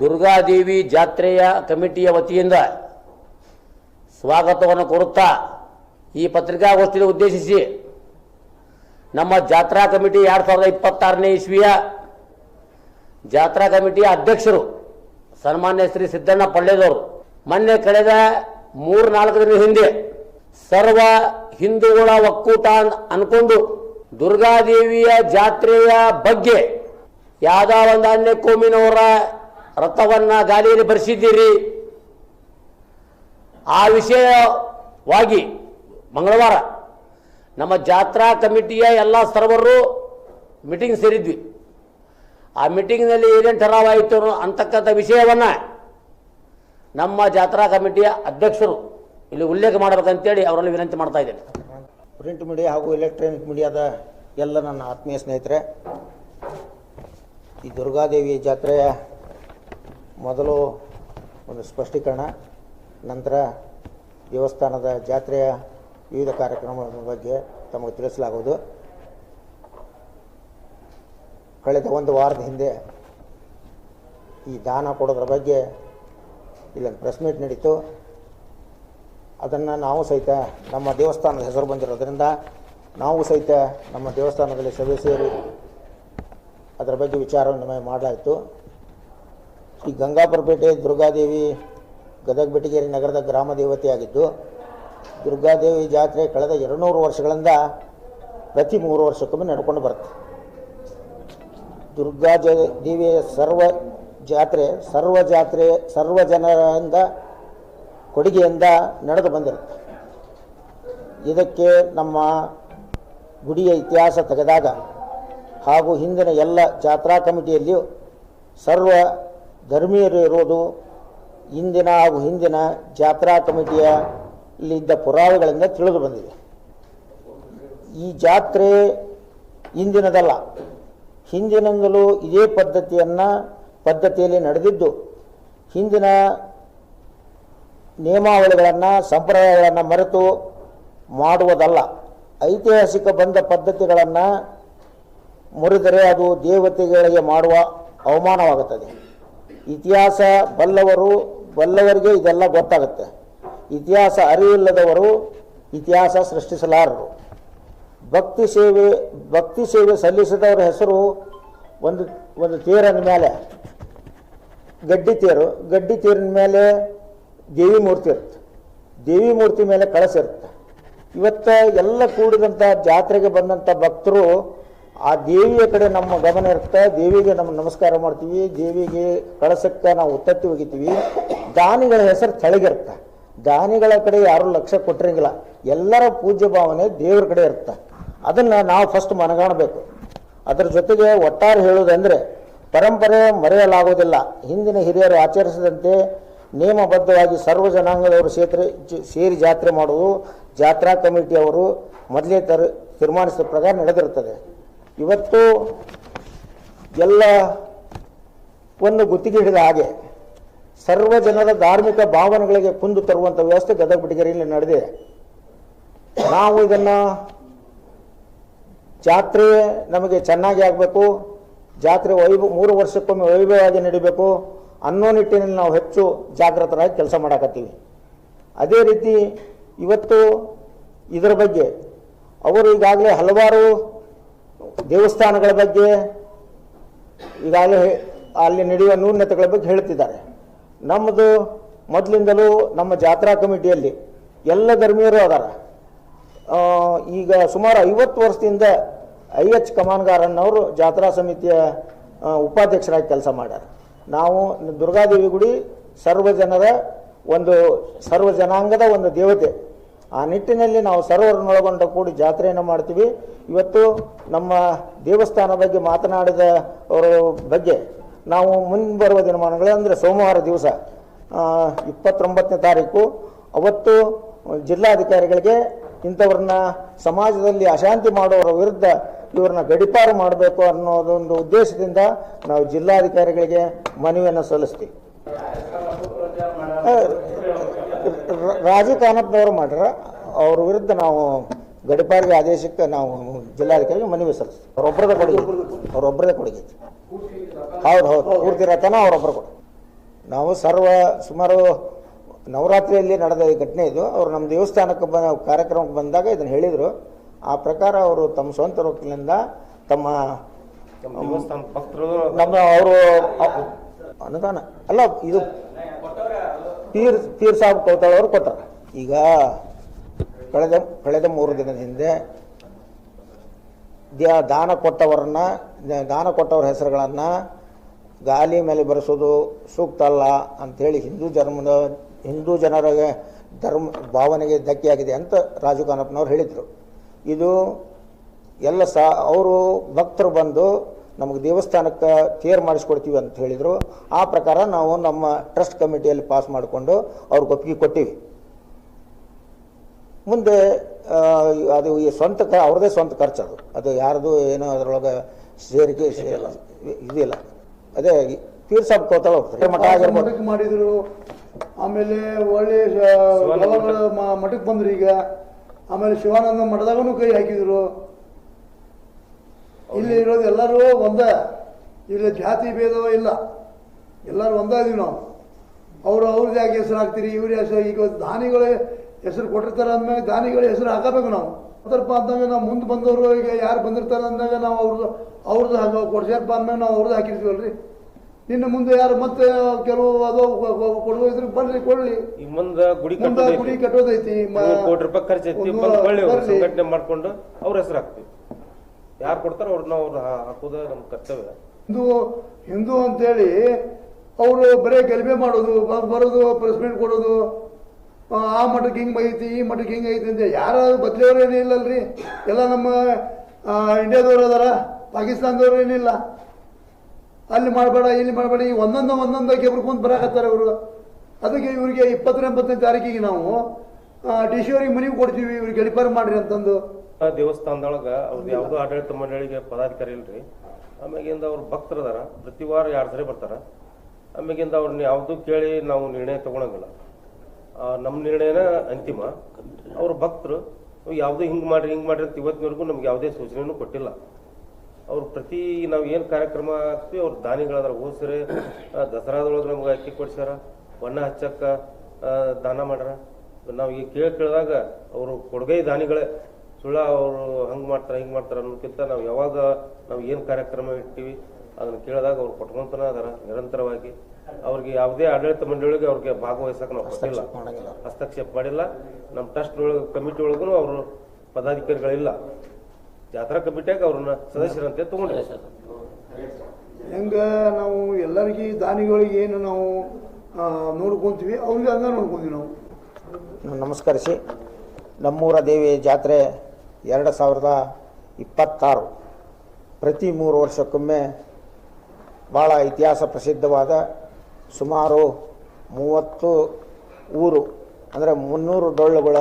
ದುರ್ಗಾದೇವಿ ಜಾತ್ರೆಯ ಕಮಿಟಿಯ ವತಿಯಿಂದ ಸ್ವಾಗತವನ್ನು ಕೋರುತ್ತಾ ಈ ಪತ್ರಿಕಾಗೋಷ್ಠಿಯನ್ನು ಉದ್ದೇಶಿಸಿ ನಮ್ಮ ಜಾತ್ರಾ ಕಮಿಟಿ 2026ನೇ ಇಸ್ವಿಯ ಜಾತ್ರಾ ಕಮಿಟಿಯ ಅಧ್ಯಕ್ಷರು ಸನ್ಮಾನ್ಯ ಶ್ರೀ ಸಿದ್ದಣ್ಣ ಪಳ್ಳೆದವರು ಮೊನ್ನೆ ಕಳೆದ 3-4 ದಿನದ ಹಿಂದೆ ಸರ್ವ ಹಿಂದೂಗಳ ಒಕ್ಕೂಟ ಅನ್ಕೊಂಡು ದುರ್ಗಾದೇವಿಯ ಜಾತ್ರೆಯ ಬಗ್ಗೆ ಯಾವುದೋ ಒಂದು ಅನ್ಯ ಕೋಮಿನವರ ರಥವನ್ನ ಗಾಲಿಯಲ್ಲಿ ಬರೆಸಿದ್ದೀರಿ. ಆ ವಿಷಯವಾಗಿ ಮಂಗಳವಾರ ನಮ್ಮ ಜಾತ್ರಾ ಕಮಿಟಿಯ ಎಲ್ಲ ಸರ್ವರು ಮೀಟಿಂಗ್ ಸೇರಿದ್ವಿ. ಆ ಮೀಟಿಂಗ್ನಲ್ಲಿ ಏನೇನು ಠರಾವಾಯಿತು ಅಂತಕ್ಕಂಥ ವಿಷಯವನ್ನು ನಮ್ಮ ಜಾತ್ರಾ ಕಮಿಟಿಯ ಅಧ್ಯಕ್ಷರು ಇಲ್ಲಿ ಉಲ್ಲೇಖ ಮಾಡಬೇಕಂತೇಳಿ ಅವರಲ್ಲಿ ವಿನಂತಿ ಮಾಡ್ತಾ ಇದ್ದೇನೆ. ಪ್ರಿಂಟ್ ಮೀಡಿಯಾ ಹಾಗೂ ಎಲೆಕ್ಟ್ರಾನಿಕ್ ಮೀಡಿಯಾದ ಎಲ್ಲ ನನ್ನ ಆತ್ಮೀಯ ಸ್ನೇಹಿತರೆ, ಈ ದುರ್ಗಾದೇವಿ ಜಾತ್ರೆಯ ಮೊದಲು ಒಂದು ಸ್ಪಷ್ಟೀಕರಣ, ನಂತರ ದೇವಸ್ಥಾನದ ಜಾತ್ರೆಯ ವಿವಿಧ ಕಾರ್ಯಕ್ರಮಗಳ ಬಗ್ಗೆ ತಮಗೆ ತಿಳಿಸಲಾಗುವುದು. ಕಳೆದ 1 ವಾರದ ಹಿಂದೆ ಈ ದಾನ ಕೊಡೋದ್ರ ಬಗ್ಗೆ ಇಲ್ಲೊಂದು ಪ್ರೆಸ್ ಮೀಟ್ ನಡೀತು. ಅದನ್ನು ನಾವು ಸಹಿತ ನಮ್ಮ ದೇವಸ್ಥಾನದ ಹೆಸರು ಬಂದಿರೋದ್ರಿಂದ ನಾವು ಸಹಿತ ನಮ್ಮ ದೇವಸ್ಥಾನದಲ್ಲಿ ಸಭೆ ಸೇರಿ ಅದರ ಬಗ್ಗೆ ವಿಚಾರ ವಿನಿಮಯ ಮಾಡಲಾಯಿತು. ಈ ಗಂಗಾಪುರಪೇಟೆ ದುರ್ಗಾದೇವಿ ಗದಗ ಬೆಟಗೇರಿ ನಗರದ ಗ್ರಾಮ ದೇವತೆಯಾಗಿದ್ದು, ದುರ್ಗಾದೇವಿ ಜಾತ್ರೆ ಕಳೆದ 200 ವರ್ಷಗಳಿಂದ ಪ್ರತಿ 3 ವರ್ಷಕ್ಕೊಮ್ಮೆ ನಡ್ಕೊಂಡು ಬರುತ್ತೆ. ದುರ್ಗಾದೇವಿಯ ಸರ್ವ ಜನರಿಂದ ಕೊಡುಗೆಯಿಂದ ನಡೆದು ಬಂದಿರುತ್ತೆ. ಇದಕ್ಕೆ ನಮ್ಮ ಗುಡಿಯ ಇತಿಹಾಸ ತೆಗೆದಾಗ ಹಾಗೂ ಹಿಂದಿನ ಎಲ್ಲ ಜಾತ್ರಾ ಕಮಿಟಿಯಲ್ಲಿಯೂ ಸರ್ವ ಧರ್ಮೀಯರು ಇರುವುದು ಇಂದಿನ ಹಾಗೂ ಹಿಂದಿನ ಜಾತ್ರಾ ಕಮಿಟಿಯಲ್ಲಿದ್ದ ಪುರಾವೆಗಳಿಂದ ತಿಳಿದು ಬಂದಿದೆ. ಈ ಜಾತ್ರೆ ಇಂದಿನದಲ್ಲ, ಹಿಂದಿನಿಂದಲೂ ಇದೇ ಪದ್ಧತಿಯಲ್ಲಿ ನಡೆದಿದ್ದು, ಹಿಂದಿನ ನಿಯಮಾವಳಿಗಳನ್ನು ಸಂಪ್ರದಾಯಗಳನ್ನು ಮರೆತು ಮಾಡುವುದಲ್ಲ. ಐತಿಹಾಸಿಕ ಬಂದ ಪದ್ಧತಿಗಳನ್ನು ಮುರಿದರೆ ಅದು ದೇವತೆಗಳಿಗೆ ಮಾಡುವ ಅವಮಾನವಾಗುತ್ತದೆ. ಇತಿಹಾಸ ಬಲ್ಲವರಿಗೆ ಇದೆಲ್ಲ ಗೊತ್ತಾಗುತ್ತೆ. ಇತಿಹಾಸ ಅರಿವಿಲ್ಲದವರು ಇತಿಹಾಸ ಸೃಷ್ಟಿಸಲಾರರು. ಭಕ್ತಿ ಸೇವೆ ಸಲ್ಲಿಸಿದವರ ಹೆಸರು ಒಂದು ತೇರಿನ ಮೇಲೆ ಗಡ್ಡಿ ತೇರಿನ ಮೇಲೆ ದೇವಿ ಮೂರ್ತಿ ಇರುತ್ತೆ, ದೇವಿ ಮೂರ್ತಿ ಮೇಲೆ ಕಳಸ ಇರುತ್ತೆ. ಇವತ್ತು ಎಲ್ಲ ಕೂಡಿದಂಥ ಜಾತ್ರೆಗೆ ಬಂದಂಥ ಭಕ್ತರು ಆ ದೇವಿಯ ಕಡೆ ನಮ್ಮ ಗಮನ ಇರುತ್ತೆ. ದೇವಿಗೆ ನಮ್ಮ ನಮಸ್ಕಾರ ಮಾಡ್ತೀವಿ, ದೇವಿಗೆ ಕಳಸಕ್ಕೆ ನಾವು ಉತ್ತತ್ತಿ ಒಗಿತೀವಿ. ದಾನಿಗಳ ಹೆಸರು ತೆಳಗಿರುತ್ತೆ. ದಾನಿಗಳ ಕಡೆ ಯಾರೂ ಲಕ್ಷ್ಯ ಕೊಟ್ಟಿರಂಗಿಲ್ಲ. ಎಲ್ಲರ ಪೂಜ್ಯ ಭಾವನೆ ದೇವರ ಕಡೆ ಇರುತ್ತೆ. ಅದನ್ನು ನಾವು ಫಸ್ಟ್ ಮನಗಾಣಬೇಕು. ಅದರ ಜೊತೆಗೆ ಒಟ್ಟಾರೆ ಹೇಳುವುದಂದರೆ ಪರಂಪರೆ ಮರೆಯಲಾಗುವುದಿಲ್ಲ. ಹಿಂದಿನ ಹಿರಿಯರು ಆಚರಿಸಿದಂತೆ ನಿಯಮಬದ್ಧವಾಗಿ ಸರ್ವ ಜನಾಂಗದವರು ಸೇರಿ ಜಾತ್ರೆ ಮಾಡುವುದು ಜಾತ್ರಾ ಕಮಿಟಿಯವರು ಮೊದಲೇ ತೀರ್ಮಾನಿಸಿದ ಪ್ರಕಾರ ನಡೆದಿರುತ್ತದೆ. ಇವತ್ತು ಎಲ್ಲ ಒಂದು ಗುತ್ತಿಗೆ ಹಿಡಿದ ಹಾಗೆ ಸರ್ವ ಜನರ ಧಾರ್ಮಿಕ ಭಾವನೆಗಳಿಗೆ ಕುಂದು ತರುವಂಥ ವ್ಯವಸ್ಥೆ ಗದಗ ಬೆಟಗೇರಿಯಲ್ಲಿ ನಡೆದಿದೆ. ನಾವು ಇದನ್ನು ಜಾತ್ರೆ ನಮಗೆ ಚೆನ್ನಾಗಿ ಆಗಬೇಕು, ಜಾತ್ರೆ 3 ವರ್ಷಕ್ಕೊಮ್ಮೆ ವೈಭವವಾಗಿ ನಡೀಬೇಕು ಅನ್ನೋ ನಿಟ್ಟಿನಲ್ಲಿ ನಾವು ಹೆಚ್ಚು ಜಾಗೃತರಾಗಿ ಕೆಲಸ ಮಾಡಕತ್ತೀವಿ. ಅದೇ ರೀತಿ ಇವತ್ತು ಇದರ ಬಗ್ಗೆ ಅವರು ಈಗಾಗಲೇ ಹಲವಾರು ದೇವಸ್ಥಾನಗಳ ಬಗ್ಗೆ ಈಗಾಗಲೇ ಅಲ್ಲಿ ನಡೆಯುವ ನ್ಯೂನತೆಗಳ ಬಗ್ಗೆ ಹೇಳ್ತಿದ್ದಾರೆ. ನಮ್ಮದು ಮೊದಲಿಂದಲೂ ನಮ್ಮ ಜಾತ್ರಾ ಕಮಿಟಿಯಲ್ಲಿ ಎಲ್ಲ ಧರ್ಮೀಯರು ಅದಾರ. ಈಗ ಸುಮಾರು 50 ವರ್ಷದಿಂದ IH ಕಮಾನ್ಗಾರನ್ನವರು ಜಾತ್ರಾ ಸಮಿತಿಯ ಉಪಾಧ್ಯಕ್ಷರಾಗಿ ಕೆಲಸ ಮಾಡ್ಯಾರ. ನಾವು ದುರ್ಗಾದೇವಿ ಗುಡಿ ಸರ್ವ ಜನಾಂಗದ ಒಂದು ದೇವತೆ. ಆ ನಿಟ್ಟಿನಲ್ಲಿ ನಾವು ಸರ್ವರನ್ನೊಳಗೊಂಡ ಕೂಡಿ ಜಾತ್ರೆಯನ್ನು ಮಾಡ್ತೀವಿ. ಇವತ್ತು ನಮ್ಮ ದೇವಸ್ಥಾನ ಬಗ್ಗೆ ಮಾತನಾಡಿದವರ ಬಗ್ಗೆ ನಾವು ಮುಂಬರುವ ದಿನಮಾನಗಳು ಅಂದರೆ ಸೋಮವಾರ ದಿವಸ 29ನೇ ತಾರೀಕು ಅವತ್ತು ಜಿಲ್ಲಾಧಿಕಾರಿಗಳಿಗೆ ಇಂಥವ್ರನ್ನ ಸಮಾಜದಲ್ಲಿ ಅಶಾಂತಿ ಮಾಡೋರ ವಿರುದ್ಧ ಇವ್ರನ್ನ ಗಡಿಪಾರು ಮಾಡಬೇಕು ಅನ್ನೋದೊಂದು ಉದ್ದೇಶದಿಂದ ನಾವು ಜಿಲ್ಲಾಧಿಕಾರಿಗಳಿಗೆ ಮನವಿಯನ್ನು ಸಲ್ಲಿಸ್ತೀವಿ. ರಾಜು ಕಾನಪ್ಪನವರು ಮಾಡ್ಯಾರ, ಅವ್ರ ವಿರುದ್ಧ ನಾವು ಗಡಿಪಾರಿಗೆ ಆದೇಶಕ್ಕೆ ನಾವು ಜಿಲ್ಲಾಧಿಕಾರಿಗೆ ಮನವಿ ಸಲ್ಲಿಸ್ತೀವಿ. ಅವರೊಬ್ಬರದ ಕೊಡುಗೆ ಹೌದು ಪೂರ್ತಿ ರಥನ ಅವರೊಬ್ಬರು ಕೊಡು. ನಾವು ಸುಮಾರು ನವರಾತ್ರಿಯಲ್ಲಿ ನಡೆದ ಈ ಘಟನೆ ಇದು. ಅವರು ನಮ್ಮ ದೇವಸ್ಥಾನಕ್ಕೆ ಕಾರ್ಯಕ್ರಮಕ್ಕೆ ಬಂದಾಗ ಇದನ್ನು ಹೇಳಿದರು. ಆ ಪ್ರಕಾರ ಅವರು ತಮ್ಮ ಸ್ವಂತ ರೊಕ್ಕದಿಂದ ತಮ್ಮ ನಮ್ಮ ಅವರು ಅನುದಾನ ಅಲ್ಲ, ಇದು ಪೀರ್ ಸಾಬ್ ಕೌತಾಳ್ ಅವರು ಕೊಟ್ಟರು. ಈಗ ಕಳೆದ 3 ದಿನದ ಹಿಂದೆ ದಾನ ಕೊಟ್ಟವರ ಹೆಸರುಗಳನ್ನು ಗಾಲಿ ಮೇಲೆ ಬರೆಸೋದು ಸೂಕ್ತ ಅಲ್ಲ ಅಂಥೇಳಿ ಹಿಂದೂ ಜನರಿಗೆ ಭಾವನೆಗೆ ಧಕ್ಕೆಯಾಗಿದೆ ಅಂತ ರಾಜು ಕಾನಪ್ಪನವ್ರು ಹೇಳಿದರು. ಇದು ಎಲ್ಲ ಅವರು ಭಕ್ತರು ಬಂದು ನಮಗೆ ದೇವಸ್ಥಾನಕ್ಕೆ ತೇರು ಮಾಡಿಸ್ಕೊಡ್ತೀವಿ ಅಂತ ಹೇಳಿದರು. ಆ ಪ್ರಕಾರ ನಾವು ನಮ್ಮ ಟ್ರಸ್ಟ್ ಕಮಿಟಿಯಲ್ಲಿ ಪಾಸ್ ಮಾಡಿಕೊಂಡು ಅವ್ರಿಗೆ ಒಪ್ಪಿಗೆ ಕೊಟ್ಟಿವಿ. ಮುಂದೆ ಅದು ಅವ್ರದೇ ಸ್ವಂತ ಖರ್ಚು, ಅದು ಯಾರ್ದು ಏನೋ ಅದರೊಳಗೆ ಸೇರಿಕೆ ಇದಿಲ್ಲ. ಅದೇ ಪೀರ್ ಸಾಬ್ ಕೋತಾಳ ಮಠಕ್ಕೆ ಮಾಡಿದ್ರು. ಆಮೇಲೆ ಒಳ್ಳೆ ಮಠಕ್ಕೆ ಬಂದ್ರು. ಈಗ ಆಮೇಲೆ ಶಿವಾನಂದ ಮಠದಾಗೂ ಕೈ ಹಾಕಿದ್ರು. ಇಲ್ಲಿ ಇರೋದು ಎಲ್ಲರೂ ಒಂದೇ, ಇಲ್ಲಿ ಜಾತಿ ಭೇದವ ಇಲ್ಲ, ಎಲ್ಲರೂ ಒಂದೇ ಇದೀವಿ ನಾವು. ಅವ್ರದ್ದು ಯಾಕೆ ಹೆಸರು ಹಾಕ್ತೀರಿ, ಇವ್ರ ಹೆಸರು ಈಗ ದಾನಿಗಳೇ ಹೆಸರು ಕೊಟ್ಟಿರ್ತಾರೆ ಅಂದಮೇಲೆ ದಾನಿಗಳ ಹೆಸರು ಹಾಕಬೇಕು ನಾವು. ಅದರಪ್ಪ ಅಂದಾಗ ನಾವು ಮುಂದೆ ಬಂದವರು ಈಗ ಯಾರು ಬಂದಿರ್ತಾರೆ ಅಂದಾಗ ನಾವು ಅವ್ರದ್ದು ಕೊಡ್ಸ್ಯಾರಪ್ಪ ಅಂದಮೇಲೆ ನಾವು ಅವ್ರದ್ದು ಹಾಕಿರ್ತೀವಲ್ರಿ. ನಿನ್ನ ಮುಂದೆ ಯಾರು ಮತ್ತೆ ಕೆಲವು ಅದು ಕೊಡುವ ಇದ್ರ ಬರ್ರಿ ಕೊಡ್ಲಿ. ಮುಂದೆ ಗುಡಿ ಕಟ್ಟೋದೈತಿ, ಕೋಟಿ ರೂಪಾಯಿ ಖರ್ಚೈತಿ, ಸಂಘಟನೆ ಮಾಡ್ಕೊಂಡು ಅವ್ರ ಹೆಸರು ಹಾಕ್ತಿವಿ. ಯಾರು ಕೊಡ್ತಾರೋ ಅವ್ರನ್ನ ಹಾಕೋದು ನಮ್ಮ ಕರ್ತವ್ಯ. ಹಿಂದೂ ಅಂತೇಳಿ ಅವರು ಬರೀ ಗಲಿಬೆ ಮಾಡೋದು, ಬರೋದು, ಪ್ರೆಸ್ ಮೀಟ್ ಕೊಡೋದು, ಆ ಮಠಕ್ಕೆ ಹಿಂಗೆ ಐತಿ, ಈ ಮಠಕ್ಕೆ ಹಿಂಗೆ ಐತಿ ಅಂತ ಯಾರು ಬದಲಿಯವ್ರು ಏನೂ ಇಲ್ಲಲ್ರಿ. ಎಲ್ಲ ನಮ್ಮ ಇಂಡಿಯಾದವ್ರು ಅದಾರ, ಪಾಕಿಸ್ತಾನದವ್ರು ಏನಿಲ್ಲ. ಅಲ್ಲಿ ಮಾಡಬೇಡ, ಇಲ್ಲಿ ಮಾಡಬೇಡ, ಈ ಒಂದೊಂದು ಕೆಬ್ರಕೊಂತ ಬರಾಕತ್ತಾರೆ ಅವರು. ಅದಕ್ಕೆ ಇವರಿಗೆ 28ನೇ ತಾರೀಕಿಗೆ ನಾವು ಡಿ ಸಿ ಅವ್ರಿಗೆ ಮನವಿ ಕೊಡ್ತೀವಿ, ಇವ್ರಿಗೆ ಗಡಿಪಾರು ಮಾಡ್ರಿ ಅಂತಂದು. ದೇವಸ್ಥಾನದೊಳಗೆ ಅವ್ರದ್ದು ಯಾವುದೋ ಆಡಳಿತ ಮಂಡಳಿಗೆ ಪದಾಧಿಕಾರಿ ಇಲ್ರಿ. ಆಮ್ಯಾಗಿಂದ ಅವ್ರು ಭಕ್ತರು ಅದಾರ, ಪ್ರತಿ ವಾರ 2 ಸರಿ ಬರ್ತಾರ. ಆಮ್ಯಾಗಿಂದ ಅವ್ರನ್ನ ಯಾವುದು ಕೇಳಿ ನಾವು ನಿರ್ಣಯ ತಗೊಳಂಗಿಲ್ಲ. ನಮ್ಮ ನಿರ್ಣಯನ ಅಂತಿಮ. ಅವ್ರ ಭಕ್ತರು ಯಾವುದೋ ಹಿಂಗೆ ಮಾಡ್ರಿ ಅಂತ ಇವತ್ತಿನವರೆಗೂ ನಮ್ಗೆ ಯಾವುದೇ ಸೂಚನೆನೂ ಕೊಟ್ಟಿಲ್ಲ. ಅವ್ರು ಪ್ರತಿ ನಾವು ಏನು ಕಾರ್ಯಕ್ರಮ ಆಗ್ತೀವಿ ಅವ್ರ ದಾನಿಗಳಾದ್ರೆ ಹೋಸ್ರೆ ದಸರಾದೊಳಗೆ ನಮ್ಗೆ ಅಕ್ಕಿ ಕೊಡ್ಸ್ಯಾರ, ಬಣ್ಣ ಹಚ್ಚಕ್ಕ ದಾನ ಮಾಡ್ಯಾರ. ನಾವು ಈಗ ಕೇಳಿದಾಗ ಅವರು ಕೊಡುಗೈ ದಾನಿಗಳೇ. ಸುಳ್ಳ ಅವರು ಹಂಗೆ ಮಾಡ್ತಾರೆ ಹಿಂಗೆ ಮಾಡ್ತಾರೆ ಅನ್ನೋದಕ್ಕಿಂತ ನಾವು ಏನು ಕಾರ್ಯಕ್ರಮ ಇಡ್ತೀವಿ ಅದನ್ನು ಕೇಳಿದಾಗ ಅವ್ರು ಕೊಟ್ಕೊಂತಾನೆ ಅದಾರ ನಿರಂತರವಾಗಿ. ಅವ್ರಿಗೆ ಯಾವುದೇ ಆಡಳಿತ ಮಂಡಳಿಗೆ ಅವ್ರಿಗೆ ಭಾಗವಹಿಸಕ್ಕೆ ನಾವು ಕೊಟ್ಟಿಲ್ಲ, ಹಸ್ತಕ್ಷೇಪ ಮಾಡಿಲ್ಲ. ನಮ್ಮ ಟ್ರಸ್ಟ್ ಕಮಿಟಿ ಒಳಗೂ ಅವರು ಪದಾಧಿಕಾರಿಗಳಿಲ್ಲ. ಜಾತ್ರಾ ಕಮಿಟಿಯಾಗ ಅವ್ರನ್ನ ಸದಸ್ಯರಂತೆ ತಗೊಂಡ್ರೆ ಹೆಂಗ ನಾವು ಎಲ್ಲರಿಗೆ ದಾನಿಗಳಿಗೆ ಏನು ನಾವು ನೋಡ್ಕೊಂತೀವಿ, ಅವ್ರಿಗೆ ಹಂಗ ನೋಡ್ಕೊಂತೀವಿ ನಾವು. ನಮಸ್ಕರಿಸಿ, ನಮ್ಮೂರ ದೇವಿ ಜಾತ್ರೆ 2026 ಪ್ರತಿ 3 ವರ್ಷಕ್ಕೊಮ್ಮೆ ಭಾಳ ಇತಿಹಾಸ ಪ್ರಸಿದ್ಧವಾದ ಸುಮಾರು 30 ಊರು ಅಂದರೆ 300 ಡೊಳ್ಳುಗಳ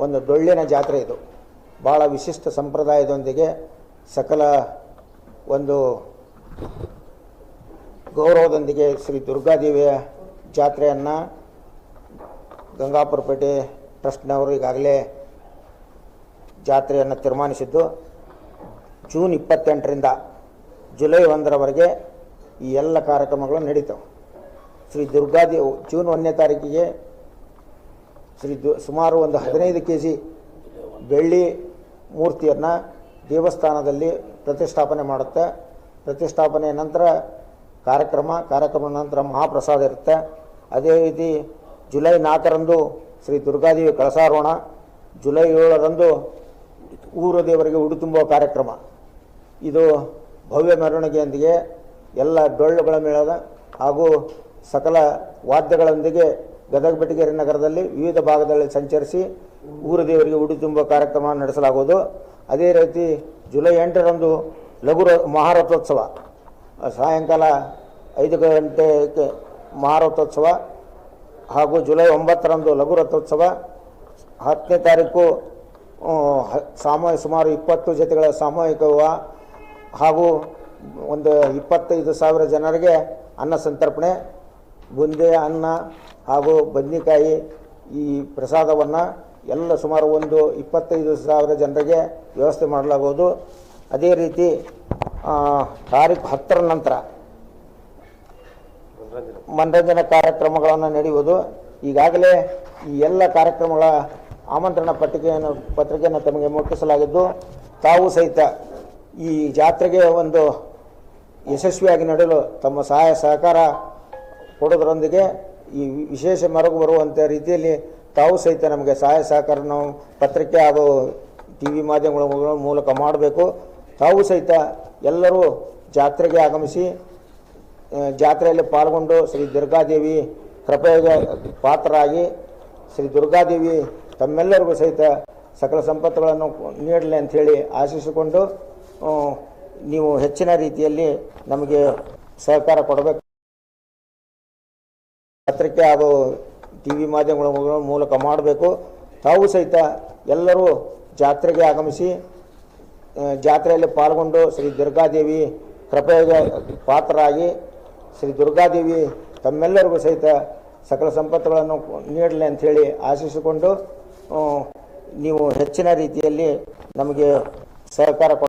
ಒಂದು ಡೊಳ್ಳಿನ ಜಾತ್ರೆ. ಇದು ಭಾಳ ವಿಶಿಷ್ಟ ಸಂಪ್ರದಾಯದೊಂದಿಗೆ ಸಕಲ ಒಂದು ಗೌರವದೊಂದಿಗೆ ಶ್ರೀ ದುರ್ಗಾದೇವಿಯ ಜಾತ್ರೆಯನ್ನು ಗಂಗಾಪುರಪೇಟೆ ಟ್ರಸ್ಟ್ನವರು ಈಗಾಗಲೇ ಜಾತ್ರೆಯನ್ನು ತೀರ್ಮಾನಿಸಿದ್ದು. ಜೂನ್ 28ರಿಂದ ಜುಲೈ 1ರವರೆಗೆ ಈ ಎಲ್ಲ ಕಾರ್ಯಕ್ರಮಗಳು ನಡೀತವೆ. ಶ್ರೀ ದುರ್ಗಾದೇವಿ ಜೂನ್ 1ನೇ ತಾರೀಕಿಗೆ ಸುಮಾರು ಒಂದು 15 kg ಬೆಳ್ಳಿ ಮೂರ್ತಿಯನ್ನು ದೇವಸ್ಥಾನದಲ್ಲಿ ಪ್ರತಿಷ್ಠಾಪನೆ ಮಾಡುತ್ತೆ. ಪ್ರತಿಷ್ಠಾಪನೆಯ ನಂತರ ಕಾರ್ಯಕ್ರಮ ನಂತರ ಮಹಾಪ್ರಸಾದ ಇರುತ್ತೆ. ಅದೇ ರೀತಿ ಜುಲೈ 4ರಂದು ಶ್ರೀ ದುರ್ಗಾದೇವಿ ಕಳಸಾರೋಹಣ, ಜುಲೈ 7ರಂದು ಊರು ದೇವರಿಗೆ ಉಡಿ ತುಂಬುವ ಕಾರ್ಯಕ್ರಮ. ಇದು ಭವ್ಯ ಮೆರವಣಿಗೆಯೊಂದಿಗೆ ಎಲ್ಲ ಡೊಳ್ಳುಗಳ ಮೇಳದ ಹಾಗೂ ಸಕಲ ವಾದ್ಯಗಳೊಂದಿಗೆ ಗದಗ ಬೆಟಗೇರಿ ನಗರದಲ್ಲಿ ವಿವಿಧ ಭಾಗದಲ್ಲಿ ಸಂಚರಿಸಿ ಊರು ದೇವರಿಗೆ ಉಡಿ ತುಂಬುವ ಕಾರ್ಯಕ್ರಮ ನಡೆಸಲಾಗುವುದು. ಅದೇ ರೀತಿ ಜುಲೈ 8ರಂದು ಮಹಾರಥೋತ್ಸವ, ಸಾಯಂಕಾಲ 5 ಗಂಟೆಗೆ ಮಹಾರಥೋತ್ಸವ ಹಾಗೂ ಜುಲೈ 9ರಂದು ಲಘು ರಥೋತ್ಸವ. 10ನೇ ತಾರೀಕು ಸುಮಾರು 20 ಜೊತೆಗಳ ಸಾಮೂಹಿಕ ವಿವಾಹ ಹಾಗೂ ಒಂದು 25,000 ಜನರಿಗೆ ಅನ್ನ ಸಂತರ್ಪಣೆ, ಬುಂದೆ, ಅನ್ನ ಹಾಗೂ ಬದ್ನಿಕಾಯಿ ಈ ಪ್ರಸಾದವನ್ನು ಎಲ್ಲ ಸುಮಾರು ಒಂದು 25,000 ಜನರಿಗೆ ವ್ಯವಸ್ಥೆ ಮಾಡಲಾಗುವುದು. ಅದೇ ರೀತಿ ತಾರೀಖು 10ರ ನಂತರ ಮನರಂಜನಾ ಕಾರ್ಯಕ್ರಮಗಳನ್ನು ನಡೆಯುವುದು. ಈಗಾಗಲೇ ಈ ಎಲ್ಲ ಕಾರ್ಯಕ್ರಮಗಳ ಆಮಂತ್ರಣ ಪತ್ರಿಕೆಯನ್ನು ತಮಗೆ ಮುಟ್ಟಿಸಲಾಗಿದ್ದು, ತಾವು ಸಹಿತ ಈ ಜಾತ್ರೆಗೆ ಒಂದು ಯಶಸ್ವಿಯಾಗಿ ನಡೆಯಲು ತಮ್ಮ ಸಹಾಯ ಸಹಕಾರ ಕೊಡೋದರೊಂದಿಗೆ ಈ ವಿಶೇಷ ಮೆರುಗು ಬರುವಂಥ ರೀತಿಯಲ್ಲಿ ತಾವು ಸಹಿತ ನಮಗೆ ಸಹಾಯ ಸಹಕಾರ ನಾವು ಪತ್ರಿಕೆ ಹಾಗೂ ಟಿ ವಿ ಮಾಧ್ಯಮಗಳ ಮೂಲಕ ಮಾಡಬೇಕು. ತಾವು ಸಹಿತ ಎಲ್ಲರೂ ಜಾತ್ರೆಗೆ ಆಗಮಿಸಿ ಜಾತ್ರೆಯಲ್ಲಿ ಪಾಲ್ಗೊಂಡು ಶ್ರೀ ದುರ್ಗಾದೇವಿ ಕೃಪೆಗೆ ಪಾತ್ರರಾಗಿ ಶ್ರೀ ದುರ್ಗಾದೇವಿ ತಮ್ಮೆಲ್ಲರಿಗೂ ಸಹಿತ ಸಕಲ ಸಂಪತ್ತುಗಳನ್ನು ನೀಡಲಿ ಅಂಥೇಳಿ ಆಶಿಸಿಕೊಂಡು ನೀವು ಹೆಚ್ಚಿನ ರೀತಿಯಲ್ಲಿ ನಮಗೆ ಸಹಕಾರ ಕೊಡಬೇಕು. ಪತ್ರಿಕೆ ಹಾಗೂ ಟಿ ವಿ ಮಾಧ್ಯಮಗಳ ಮೂಲಕ ಮಾಡಬೇಕು. ತಾವು ಸಹಿತ ಎಲ್ಲರೂ ಜಾತ್ರೆಗೆ ಆಗಮಿಸಿ ಜಾತ್ರೆಯಲ್ಲಿ ಪಾಲ್ಗೊಂಡು ಶ್ರೀ ದುರ್ಗಾದೇವಿ ಕೃಪೆಗೆ ಪಾತ್ರರಾಗಿ ಶ್ರೀ ದುರ್ಗಾದೇವಿ ತಮ್ಮೆಲ್ಲರಿಗೂ ಸಹಿತ ಸಕಲ ಸಂಪತ್ತುಗಳನ್ನು ನೀಡಲಿ ಅಂಥೇಳಿ ಆಶಿಸಿಕೊಂಡು ನೀವು ಹೆಚ್ಚಿನ ರೀತಿಯಲ್ಲಿ ನಮಗೆ ಸಹಕಾರ